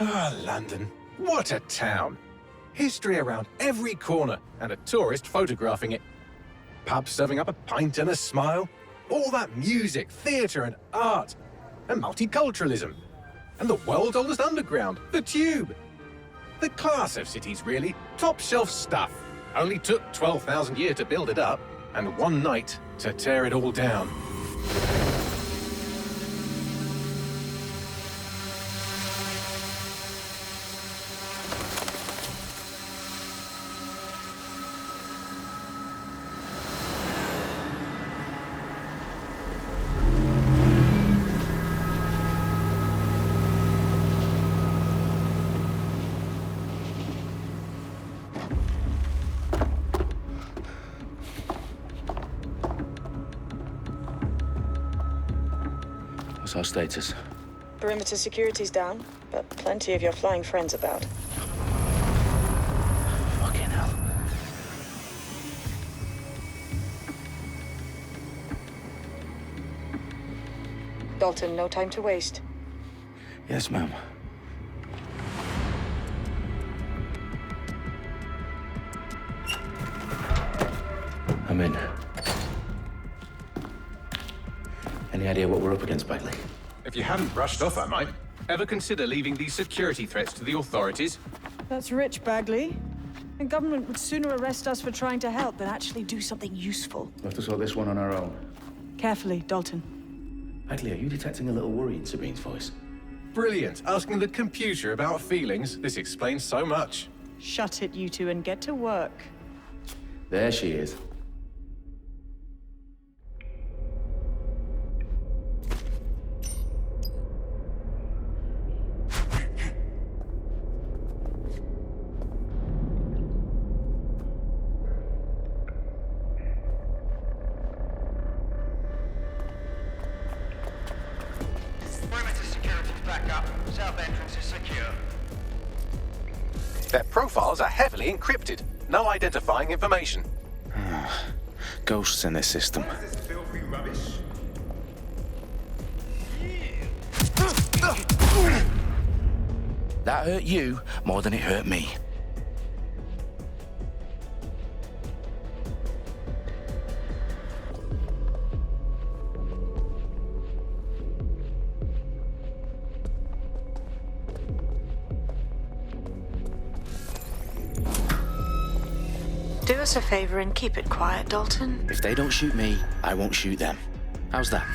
Ah, London. What a town. History around every corner and a tourist photographing it. Pubs serving up a pint and a smile. All that music, theatre and art. And multiculturalism. And the world's oldest underground, the Tube. The class of cities, really. Top shelf stuff. Only took 12,000 years to build it up, and one night to tear it all down. What's our status? Perimeter security's down, but plenty of your flying friends about. Fucking hell. Dalton, no time to waste. Yes, ma'am. I'm in. Any idea what we're up against, Bagley? If you hadn't brushed off, I might. Ever consider leaving these security threats to the authorities? That's rich, Bagley. The government would sooner arrest us for trying to help than actually do something useful. We'll have to sort this one on our own. Carefully, Dalton. Bagley, are you detecting a little worry in Sabine's voice? Brilliant. Asking the computer about feelings. This explains so much. Shut it, you two, and get to work. There she is. Perimeter security's back up. South entrance is secure. Their profiles are heavily encrypted. No identifying information. Ghosts in this system. This filthy rubbish. That hurt you more than it hurt me. Do us a favor and keep it quiet, Dalton. If they don't shoot me, I won't shoot them. How's that?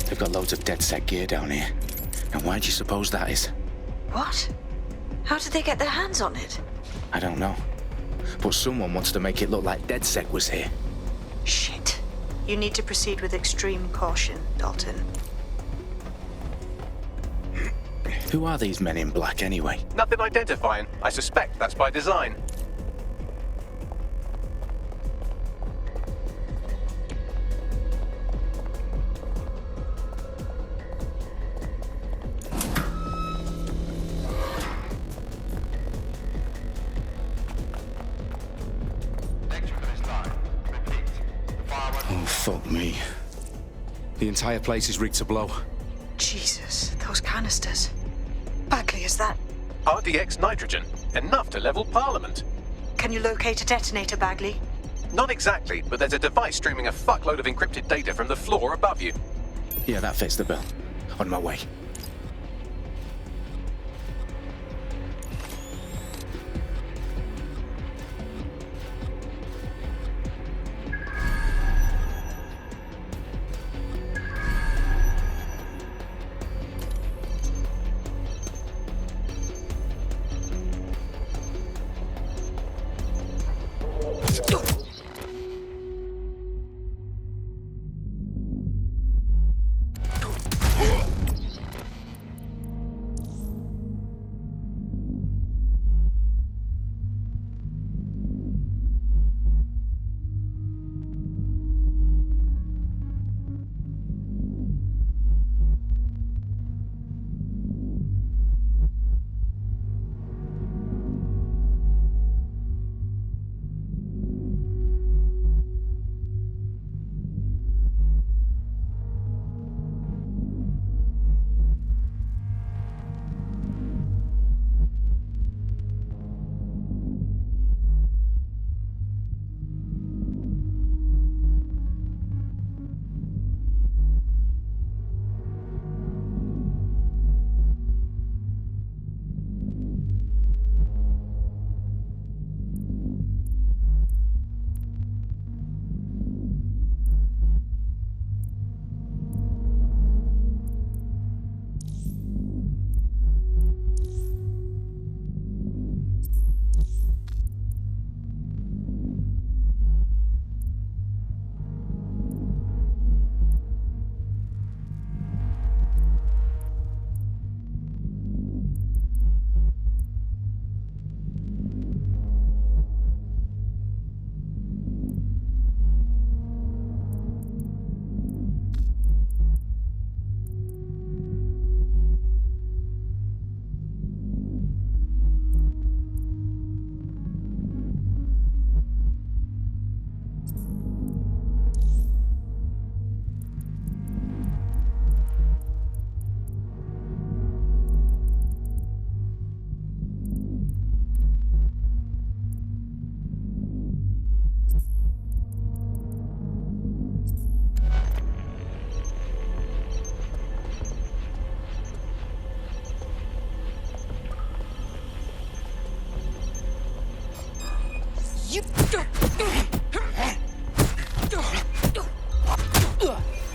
They've got loads of DedSec gear down here. And why do you suppose that is? What? How did they get their hands on it? I don't know. But someone wants to make it look like DedSec was here. Shit. You need to proceed with extreme caution, Dalton. Who are these men in black anyway? Nothing identifying. I suspect that's by design. Oh, fuck me. The entire place is rigged to blow. Jesus, those canisters. Bagley, is that... RDX nitrogen, enough to level Parliament. Can you locate a detonator, Bagley? Not exactly, but there's a device streaming a fuckload of encrypted data from the floor above you. Yeah, that fits the bill. On my way.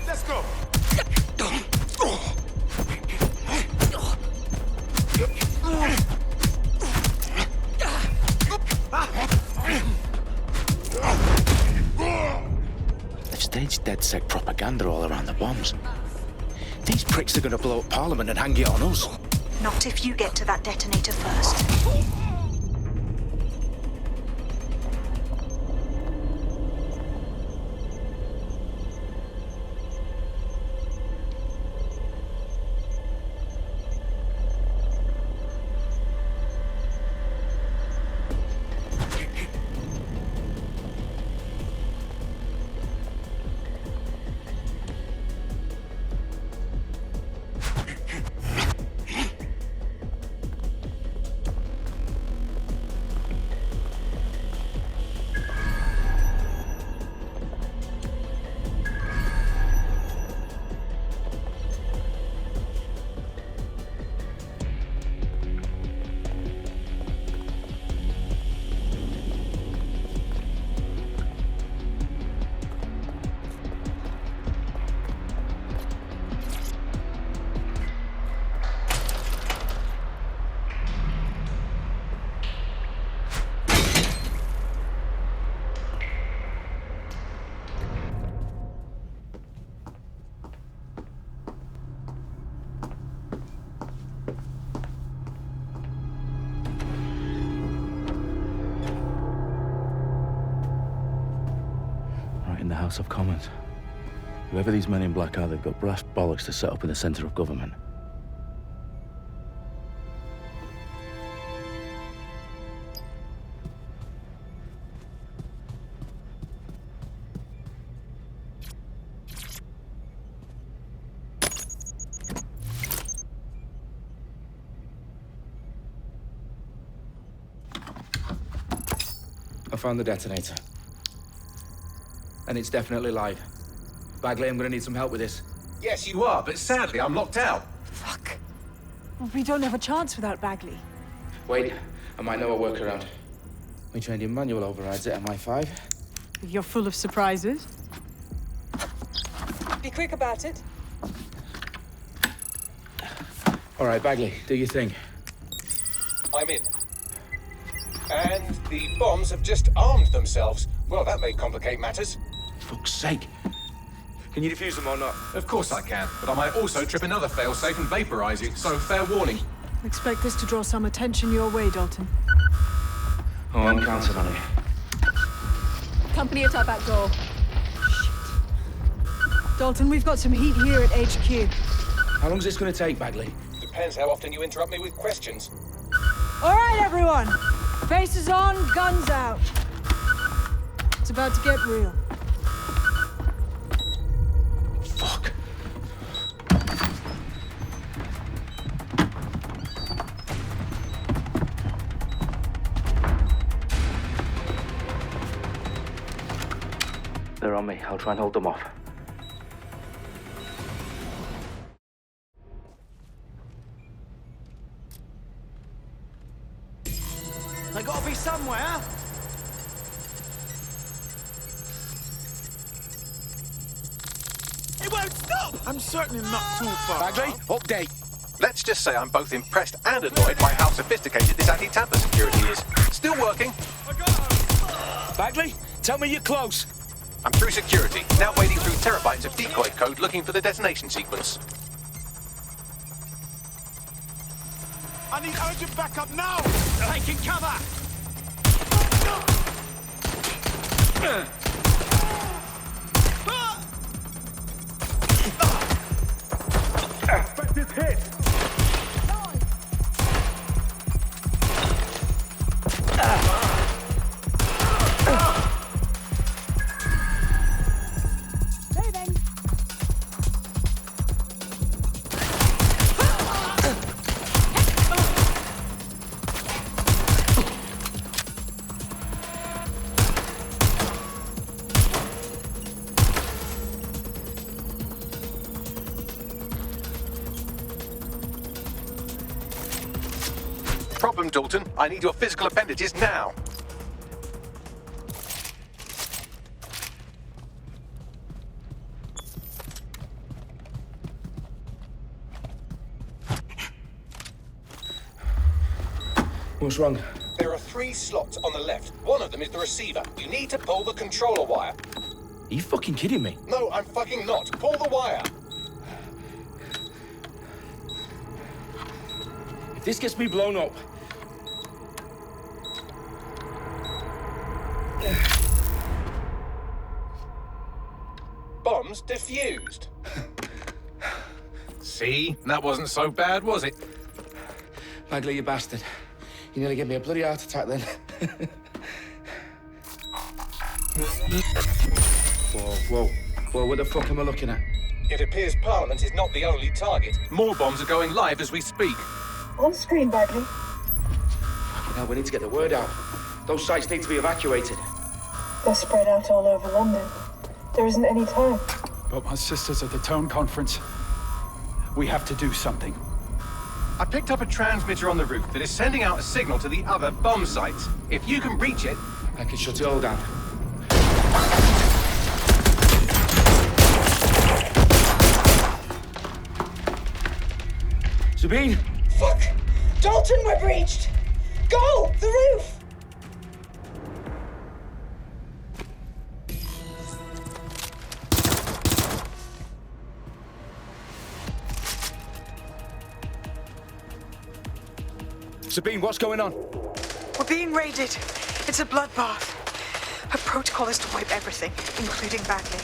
Let's go. They've staged DedSec propaganda all around the bombs. These pricks are gonna blow up Parliament and hang it on us. Not if you get to that detonator first. In the House of Commons. Whoever these men in black are, they've got brass bollocks to set up in the centre of government. found the detonator. And it's definitely live. Bagley, I'm gonna need some help with this. Yes, you are, but sadly, I'm locked out. Fuck. We don't have a chance without Bagley. Wait, I might know a workaround. We trained in manual overrides at MI5. You're full of surprises. Be quick about it. All right, Bagley, do your thing. I'm in. And the bombs have just armed themselves. Well, that may complicate matters. Fuck's sake. Can you defuse them or not? Of course I can, but I might also trip another failsafe and vaporize you, so fair warning. Expect this to draw some attention your way, Dalton. Oh, I'm counting on it. Company at our back door. Shit. Dalton, we've got some heat here at HQ. How long is this gonna take, Bagley? Depends how often you interrupt me with questions. All right, everyone. Faces on, guns out. It's about to get real. Fuck. They're on me. I'll try and hold them off. They gotta be somewhere. It won't stop! I'm certainly not too far. Bagley, update. Let's just say I'm both impressed and annoyed by how sophisticated this anti-tamper security is. Still working. Bagley, tell me you're close. I'm through security, now wading through terabytes of decoy code looking for the detonation sequence. I need urgent backup now! Taking cover! Expected hit! Problem, Dalton. I need your physical appendages now. What's wrong? There are 3 slots on the left. One of them is the receiver. You need to pull the controller wire. Are you fucking kidding me? No, I'm fucking not. Pull the wire. If this gets me blown up... Bombs defused. See? That wasn't so bad, was it? Bagley, you bastard. You nearly gave me a bloody heart attack then. Whoa. What the fuck am I looking at? It appears Parliament is not the only target. More bombs are going live as we speak. On screen, Bagley. Now we need to get the word out. Those sites need to be evacuated. They're spread out all over London. There isn't any time. But my sister's at the town conference. We have to do something. I picked up a transmitter on the roof that is sending out a signal to the other bomb sites. If you can reach it... I can shut it all down. Sabine! Fuck! Dalton, we're breached! Go! The roof! Sabine, what's going on? We're being raided. It's a bloodbath. Her protocol is to wipe everything, including Bagley.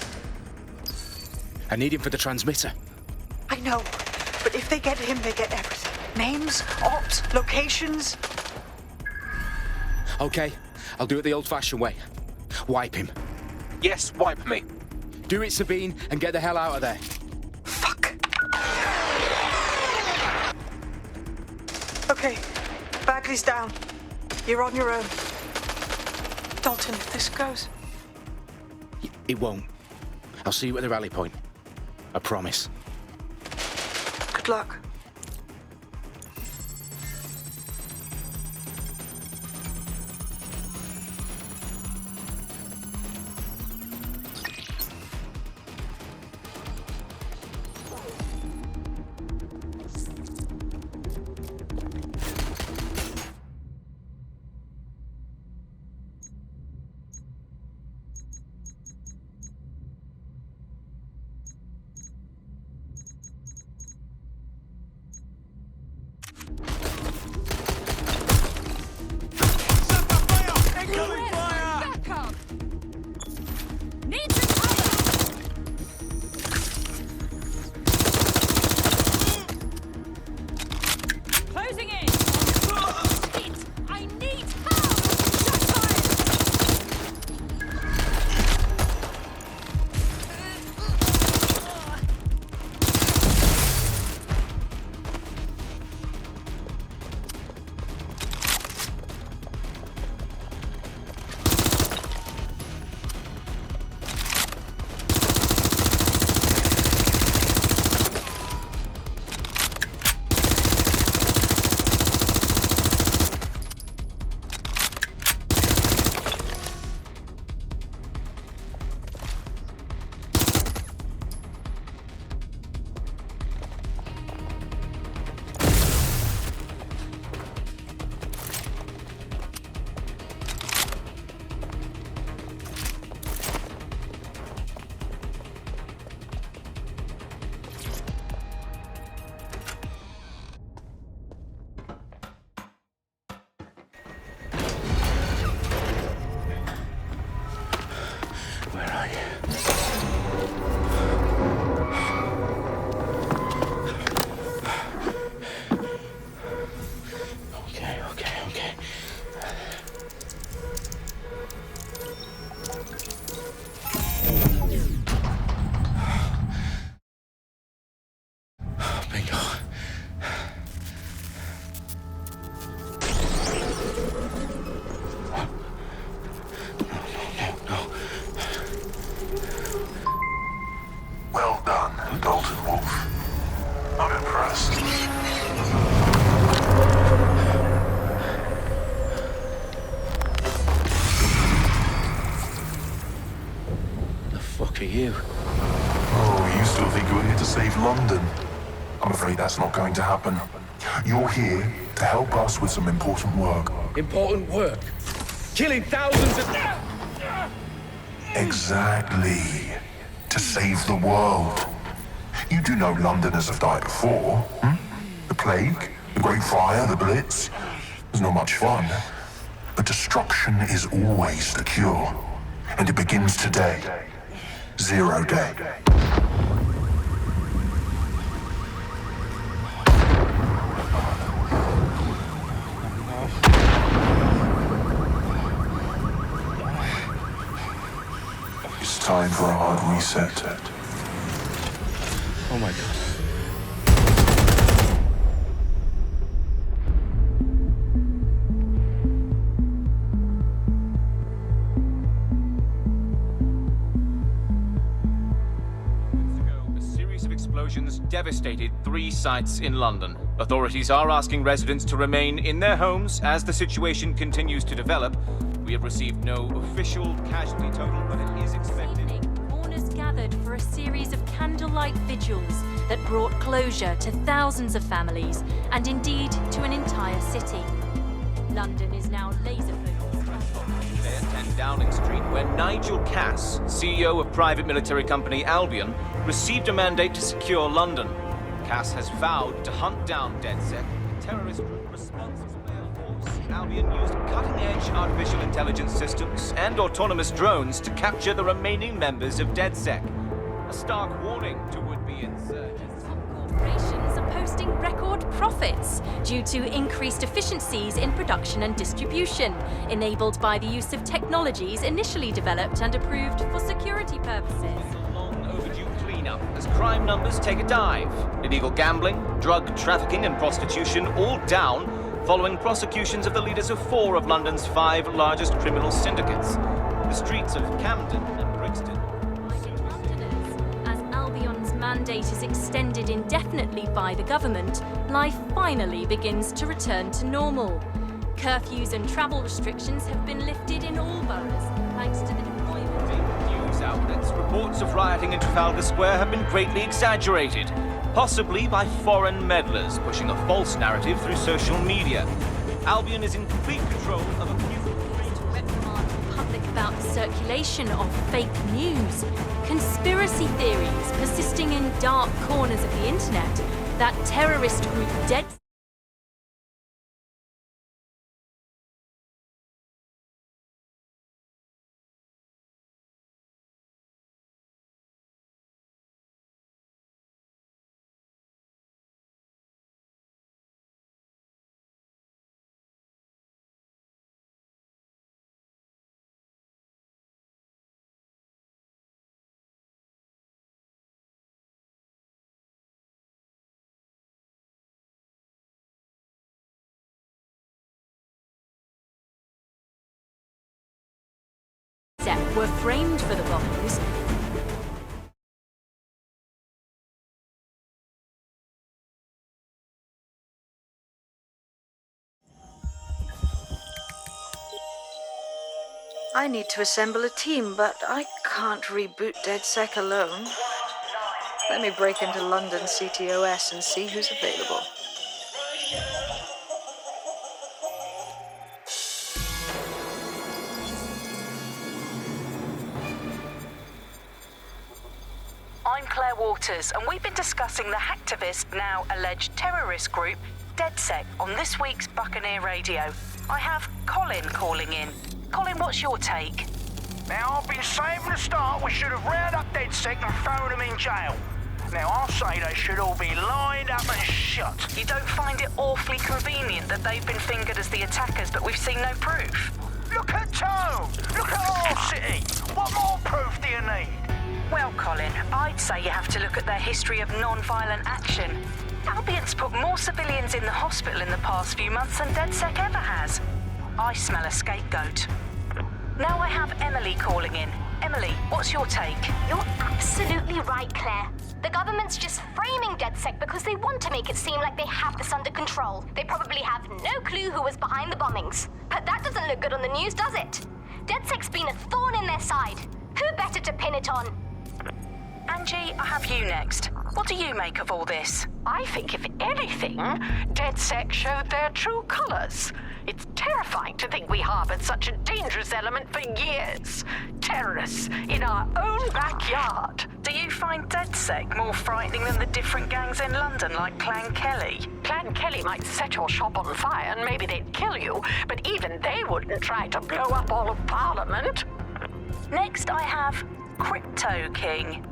I need him for the transmitter. I know, but if they get him, they get everything. Names, ops, locations. Okay, I'll do it the old-fashioned way. Wipe him. Yes, wipe me. Do it, Sabine, and get the hell out of there. Fuck. Okay, Bagley's down. You're on your own. Dalton, if this goes. It won't. I'll see you at the rally point. I promise. Good luck. For you. Oh, you still think you're here to save London? I'm afraid that's not going to happen. You're here to help us with some important work. Important work? Killing thousands of... Exactly. To save the world. You do know Londoners have died before, hmm? The Plague, the Great Fire, the Blitz. It's not much fun. But destruction is always the cure. And it begins today. Zero Day. It's time for a hard reset. Oh my God. Devastated 3 sites in London. Authorities are asking residents to remain in their homes as the situation continues to develop. We have received no official casualty total, but it is expected. Mourners gathered for a series of candlelight vigils that brought closure to thousands of families and indeed to an entire city. London is now laser-focused. At 10 Downing Street, where Nigel Cass, CEO of private military company Albion, received a mandate to secure London. Cass has vowed to hunt down DedSec, a terrorist group responsible for their force. Albion used cutting-edge artificial intelligence systems and autonomous drones to capture the remaining members of DedSec. A stark warning to would-be insurgents. Corporations are posting record profits due to increased efficiencies in production and distribution, enabled by the use of technologies initially developed and approved for security purposes. Cleanup as crime numbers take a dive. Illegal gambling, drug trafficking and prostitution all down, following prosecutions of the leaders of 4 of London's 5 largest criminal syndicates. The streets of Camden and Brixton. As Albion's mandate is extended indefinitely by the government, life finally begins to return to normal. Curfews and travel restrictions have been lifted in all boroughs, thanks to the deployment. News outlets' reports of rioting in Trafalgar Square have been greatly exaggerated, possibly by foreign meddlers pushing a false narrative through social media. Albion is in complete control of a few... reprimand the public about the circulation of fake news, conspiracy theories persisting in dark corners of the internet, that terrorist group DedSec were framed for the bombings. I need to assemble a team, but I can't reboot DedSec alone. Let me break into London CTOS and see who's available. I'm Claire Waters, and we've been discussing the hacktivist, now alleged terrorist group, DedSec, on this week's Buccaneer Radio. I have Colin calling in. Colin, what's your take? Now, I've been saying from the start we should have rounded up DedSec and thrown them in jail. Now, I'll say they should all be lined up and shot. You don't find it awfully convenient that they've been fingered as the attackers, but we've seen no proof? Look at Tone! Look at our city! What more proof do you need? Well, Colin, I'd say you have to look at their history of non-violent action. Albion's put more civilians in the hospital in the past few months than DedSec ever has. I smell a scapegoat. Now I have Emily calling in. Emily, what's your take? You're absolutely right, Claire. The government's just framing DedSec because they want to make it seem like they have this under control. They probably have no clue who was behind the bombings. But that doesn't look good on the news, does it? DedSec's been a thorn in their side. Who better to pin it on? Angie, I have you next. What do you make of all this? I think, if anything, DedSec showed their true colors. It's terrifying to think we harbored such a dangerous element for years. Terrorists in our own backyard. Do you find DedSec more frightening than the different gangs in London, like Clan Kelly? Clan Kelly might set your shop on fire and maybe they'd kill you, but even they wouldn't try to blow up all of Parliament. Next, I have Crypto King.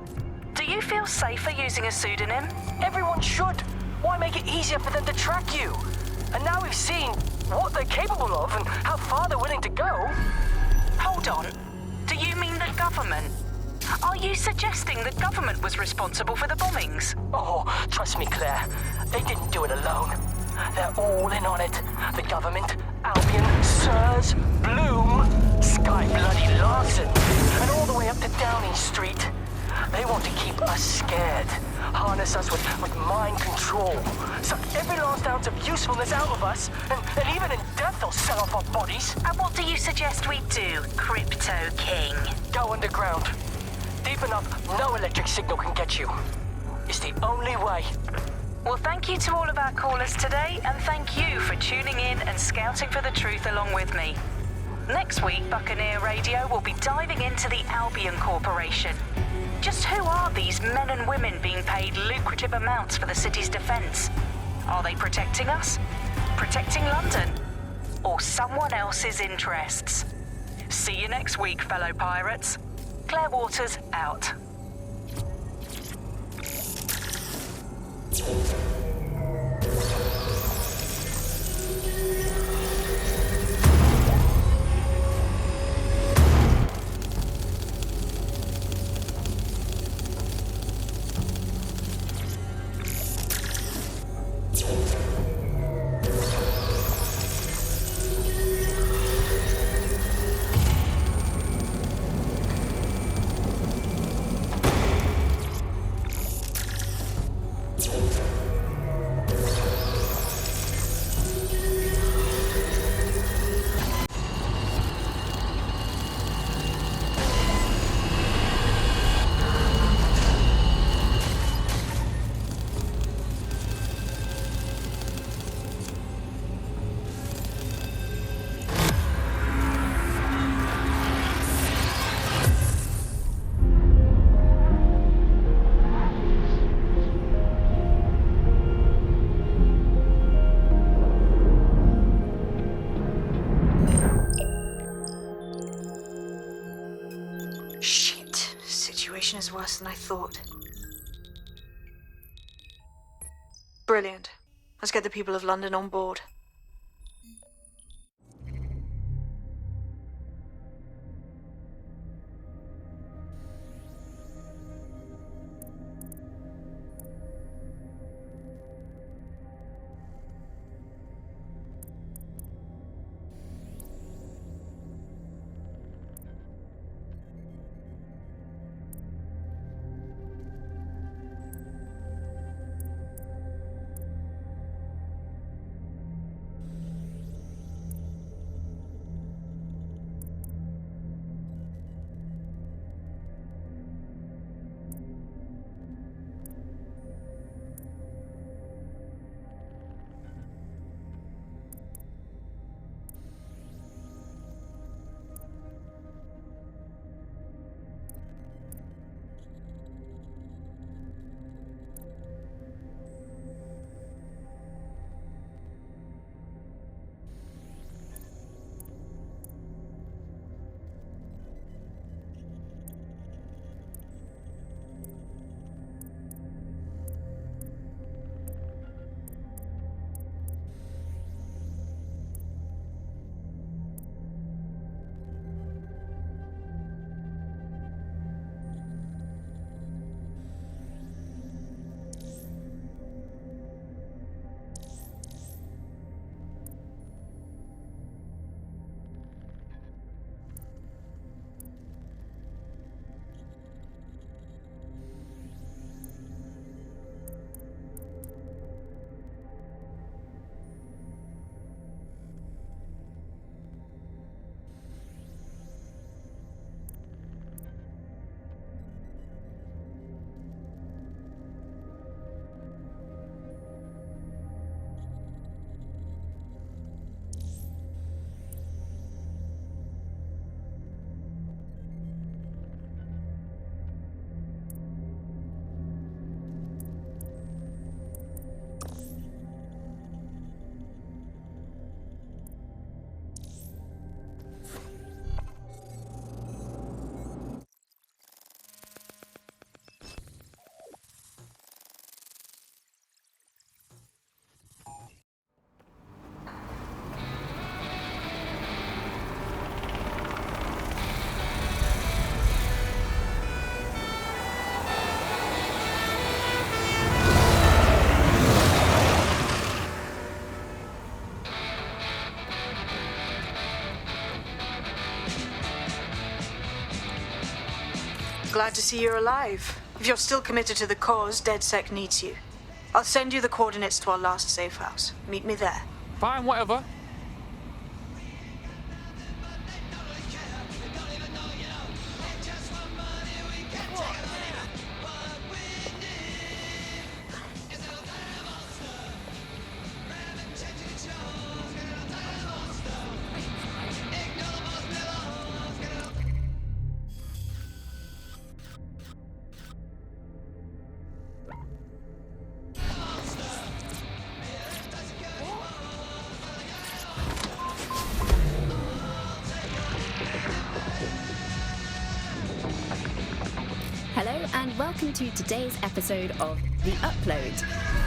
Do you feel safer using a pseudonym? Everyone should. Why make it easier for them to track you? And now we've seen what they're capable of and how far they're willing to go. Hold on. Do you mean the government? Are you suggesting the government was responsible for the bombings? Oh, trust me, Claire. They didn't do it alone. They're all in on it. The government, Albion, Sirs, Bloom, Sky Bloody Larson, and all the way up to Downing Street. They want to keep us scared, harness us with mind control, suck every last ounce of usefulness out of us, and even in death they'll sell off our bodies. And what do you suggest we do, Crypto King? Go underground. Deep enough, no electric signal can get you. It's the only way. Well, thank you to all of our callers today, and thank you for tuning in and scouting for the truth along with me. Next week, Buccaneer Radio will be diving into the Albion Corporation. Just who are these men and women being paid lucrative amounts for the city's defense? Are they protecting us? Protecting London? Or someone else's interests? See you next week, fellow pirates. Claire Waters, out. Shit. Situation is worse than I thought. Brilliant. Let's get the people of London on board. Glad to see you're alive. If you're still committed to the cause, DedSec needs you. I'll send you the coordinates to our last safe house. Meet me there. Fine, whatever. Welcome to today's episode of The Upload.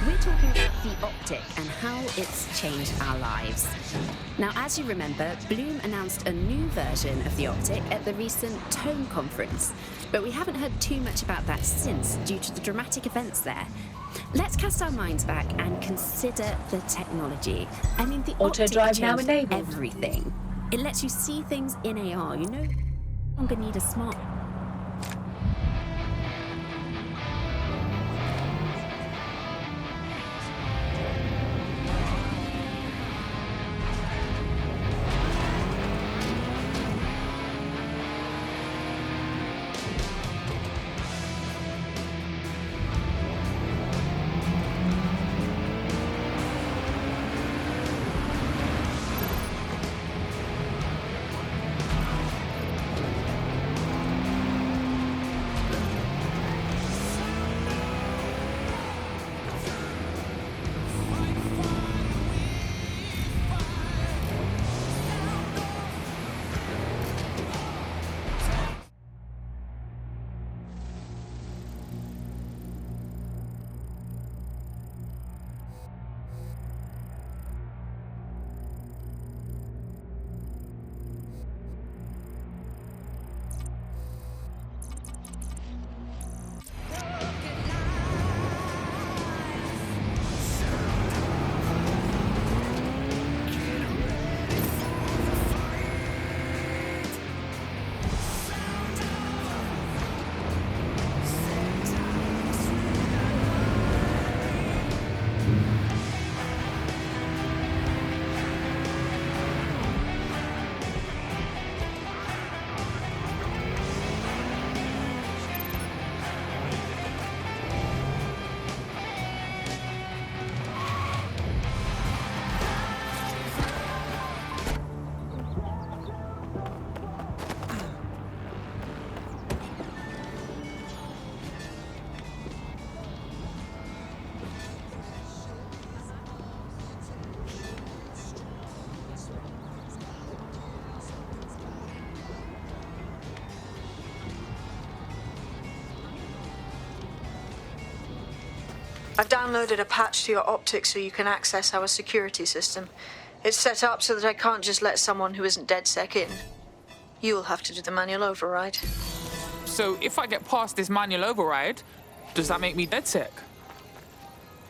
We're talking about the Optic and how it's changed our lives. Now, as you remember, Bloom announced a new version of the Optic at the recent Tone conference, but we haven't heard too much about that since due to the dramatic events there. Let's cast our minds back and consider the technology. I mean, the Optic changed everything. It lets you see things in AR. You no longer need a smart. I've downloaded a patch to your optics so you can access our security system. It's set up so that I can't just let someone who isn't DedSec in. You'll have to do the manual override. So if I get past this manual override, does that make me DedSec?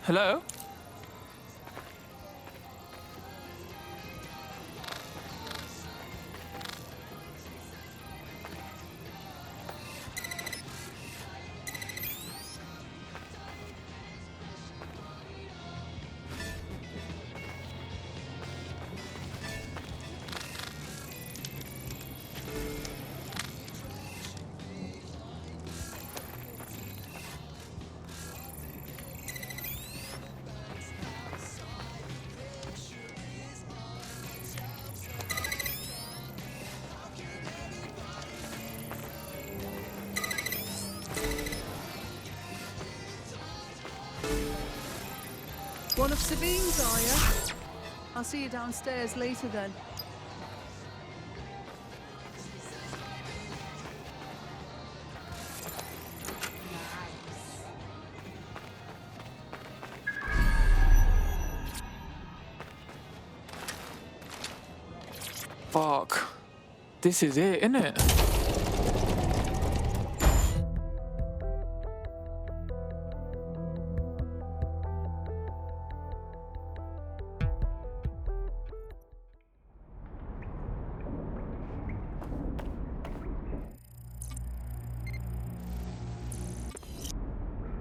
Hello? One of Sabine's, are you? I'll see you downstairs later then. Fuck. This is it, innit?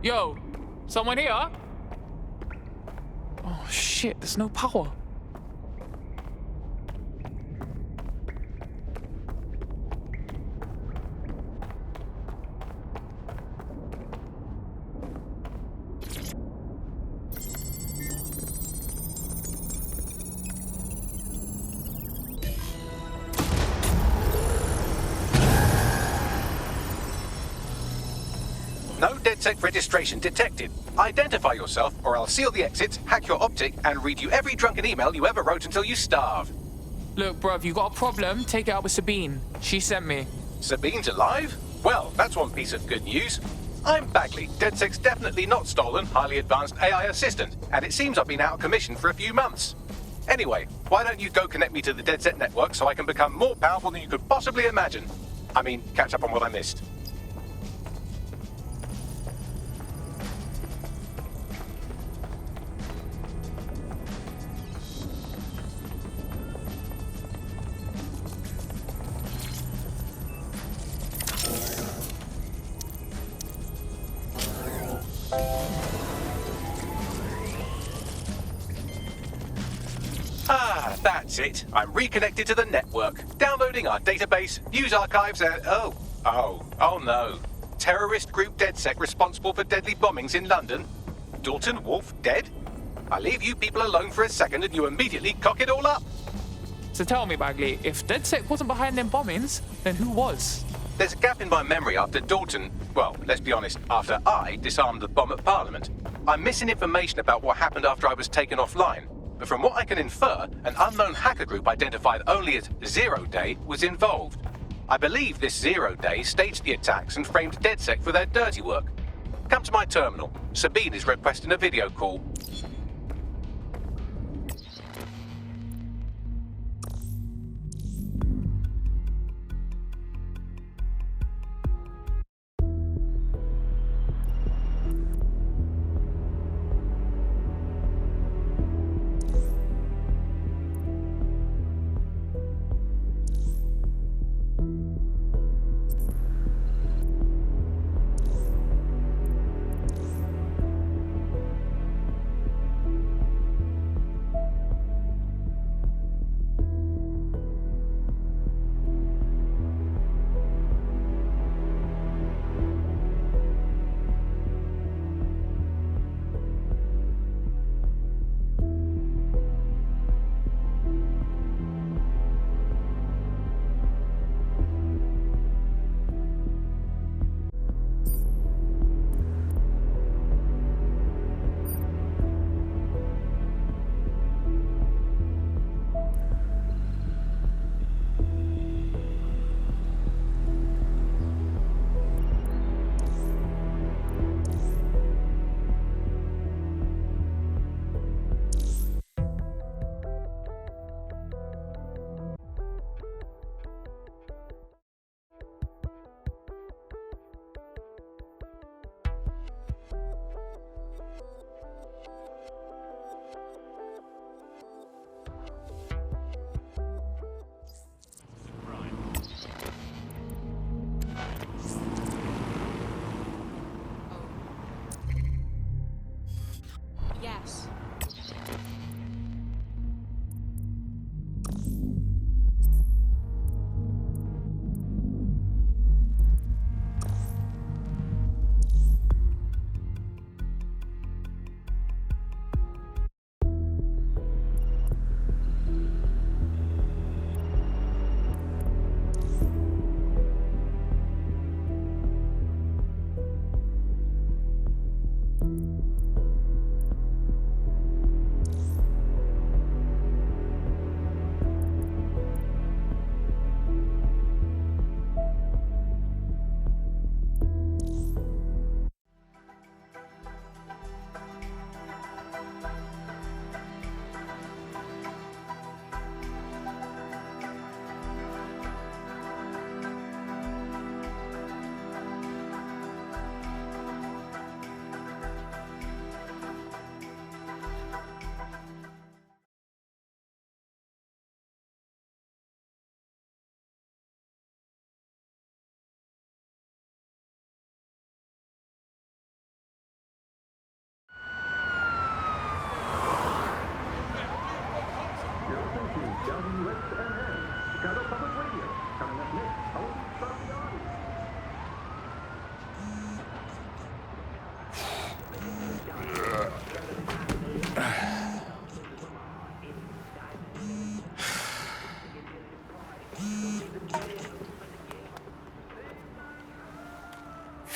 Yo, someone here? Oh shit, there's no power. No DedSec registration detected. Identify yourself, or I'll seal the exits, hack your optic, and read you every drunken email you ever wrote until you starve. Look, bruv, you got a problem? Take it out with Sabine. She sent me. Sabine's alive? Well, that's one piece of good news. I'm Bagley, DedSec's definitely not stolen, highly advanced AI assistant, and it seems I've been out of commission for a few months. Anyway, why don't you go connect me to the DedSec network so I can become more powerful than you could possibly imagine? I mean, catch up on what I missed. Ah, that's it. I'm reconnected to the network, downloading our database, news archives, and oh no. Terrorist group DedSec responsible for deadly bombings in London? Dalton Wolf dead? I leave you people alone for a second and you immediately cock it all up. So tell me, Bagley, if DedSec wasn't behind them bombings, then who was? There's a gap in my memory after Dalton, well, let's be honest, after I disarmed the bomb at Parliament. I'm missing information about what happened after I was taken offline. But from what I can infer, an unknown hacker group identified only as Zero Day was involved. I believe this Zero Day staged the attacks and framed DedSec for their dirty work. Come to my terminal. Sabine is requesting a video call.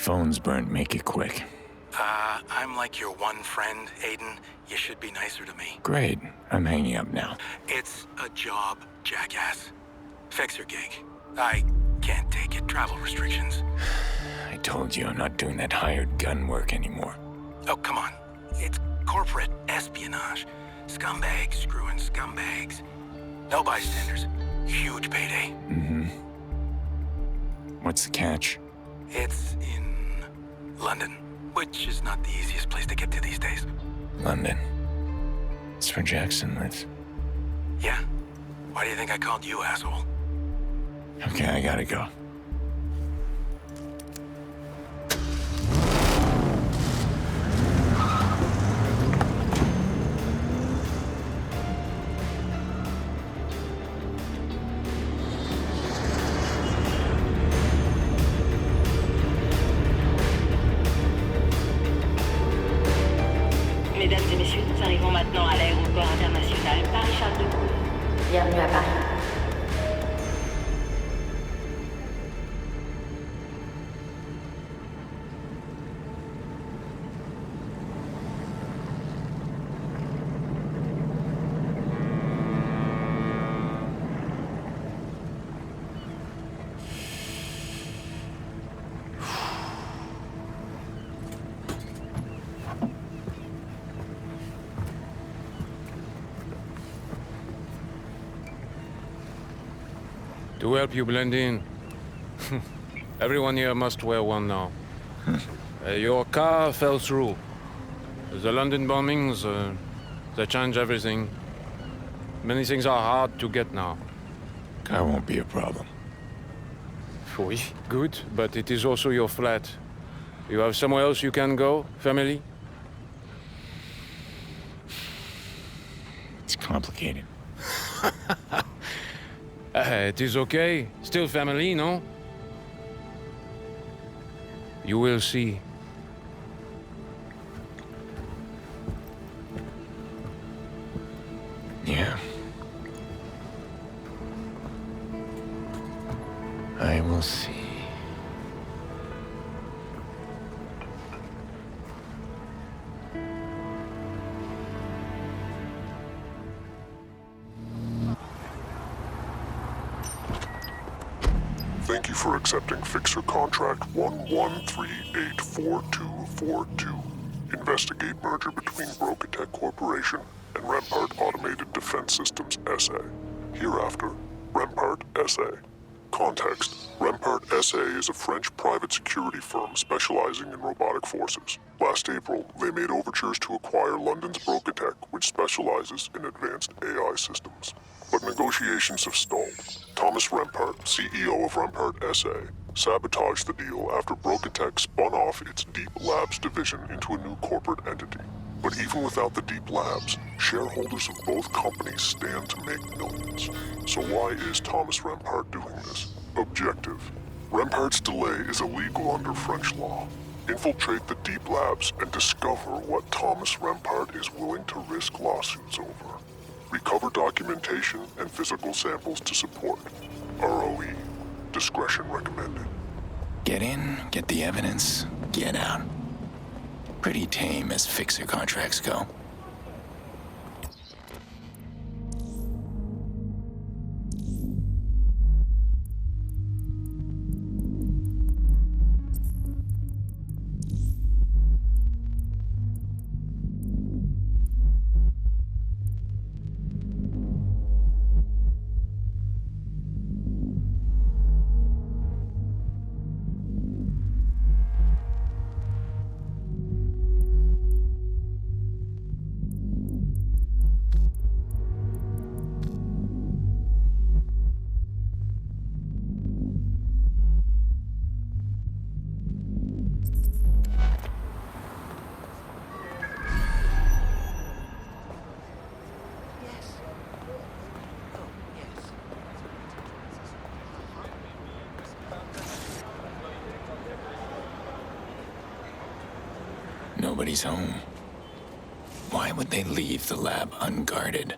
Phone's burnt, make it quick. I'm like your one friend, Aiden. You should be nicer to me. Great, I'm hanging up now. It's a job, jackass. Fix your gig. I can't take it. Travel restrictions. I told you I'm not doing that hired gun work anymore. Oh, come on. It's corporate espionage. Scumbags screwing scumbags. No bystanders. Huge payday. Mm-hmm. What's the catch? It's in London, which is not the easiest place to get to these days. London. It's where Jackson lives. Yeah? Why do you think I called you, asshole? Okay, I gotta go. Mesdames et messieurs, nous arrivons maintenant à l'aéroport international Paris-Charles de Gaulle. Bienvenue à Paris. To help you blend in, everyone here must wear one now. Your car fell through. The London bombings, they change everything. Many things are hard to get now. Car won't be a problem. Oui, good, but it is also your flat. You have somewhere else you can go, family? It's complicated. It is okay. Still family, no? You will see. Yeah. I will see. Thank you for accepting Fixer Contract 113844242. Investigate merger between Brokatech Corporation and Rampart Automated Defense Systems SA. Hereafter, Rampart SA. Context: Rampart SA is a French private security firm specializing in robotic forces. Last April, they made overtures to acquire London's Brokatech, which specializes in advanced AI systems. But negotiations have stalled. Thomas Rampart, CEO of Rampart SA, sabotaged the deal after Brokatech spun off its Deep Labs division into a new corporate entity. But even without the Deep Labs, shareholders of both companies stand to make millions. So why is Thomas Rampart doing this? Objective: Rampart's delay is illegal under French law. Infiltrate the Deep Labs and discover what Thomas Rampart is willing to risk lawsuits over. Recover documentation and physical samples to support. ROE. Discretion recommended. Get in, get the evidence, get out. Pretty tame as fixer contracts go. Nobody's home. Why would they leave the lab unguarded?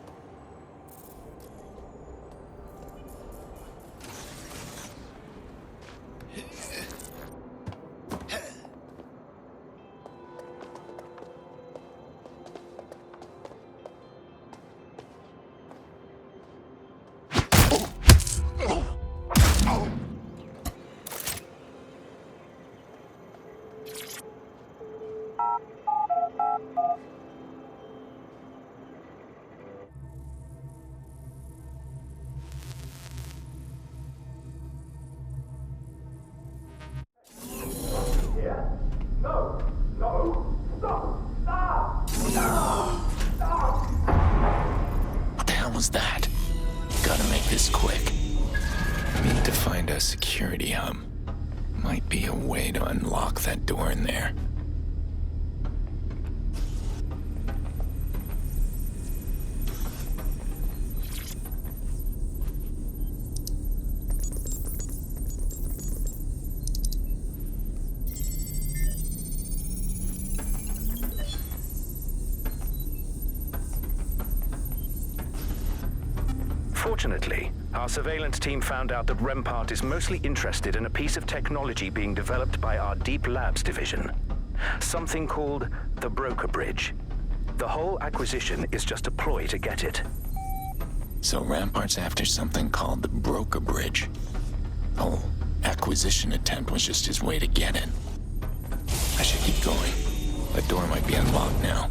What the hell was that? Gotta make this quick. Need to find a security hub. Might be a way to unlock that door in there. Fortunately, our surveillance team found out that Rempart is mostly interested in a piece of technology being developed by our Deep Labs division. Something called the Broker Bridge. The whole acquisition is just a ploy to get it. So Rampart's after something called the Broker Bridge. Whole acquisition attempt was just his way to get it. I should keep going. That door might be unlocked now.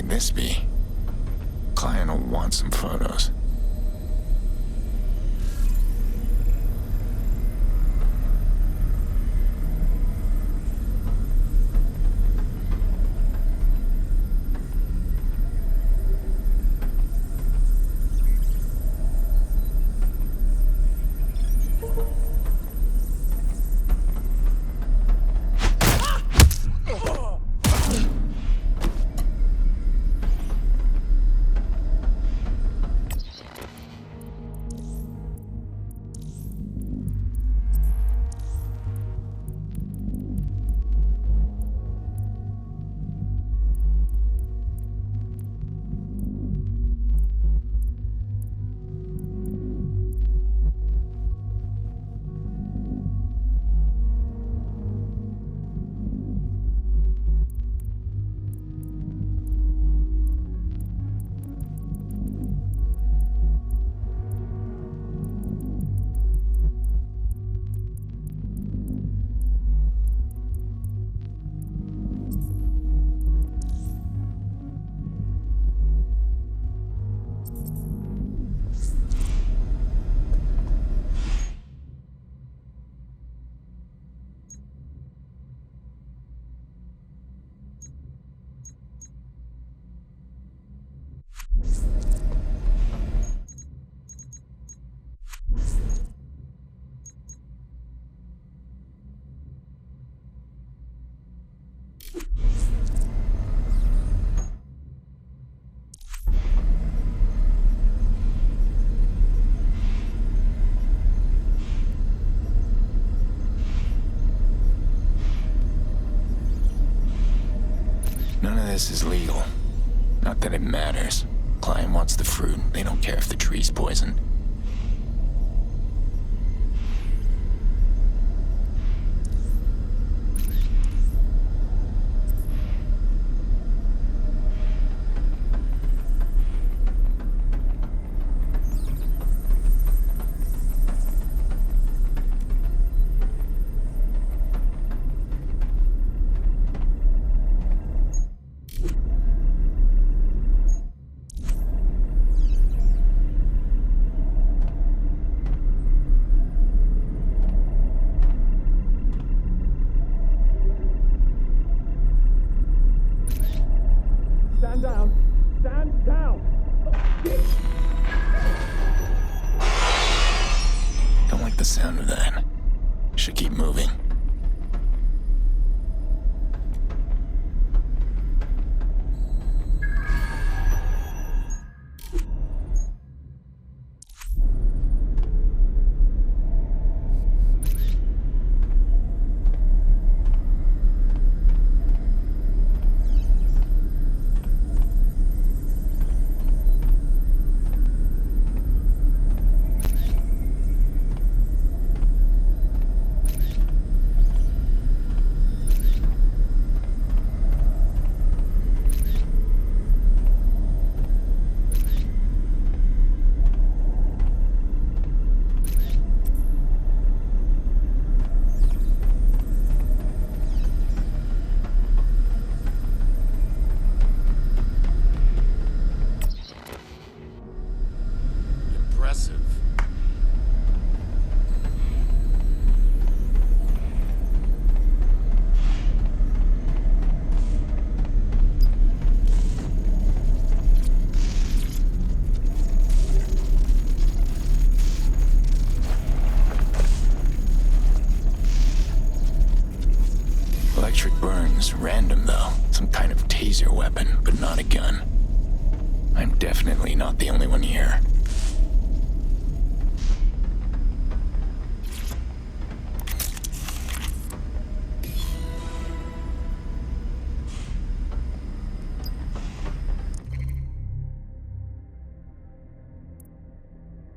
This be? Client will want some photos. None of this is legal. Not that it matters. Client wants the fruit. They don't care if the tree's poisoned. electric burns. Random, though. Some kind of taser weapon, but not a gun. I'm definitely not the only one here.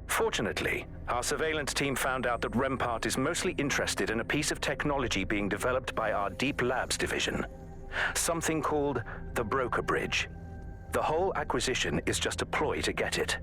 Fortunately, our surveillance team found out that Rempart is mostly interested in a piece of technology being developed by our Deep Labs division. Something called the Broker Bridge. The whole acquisition is just a ploy to get it.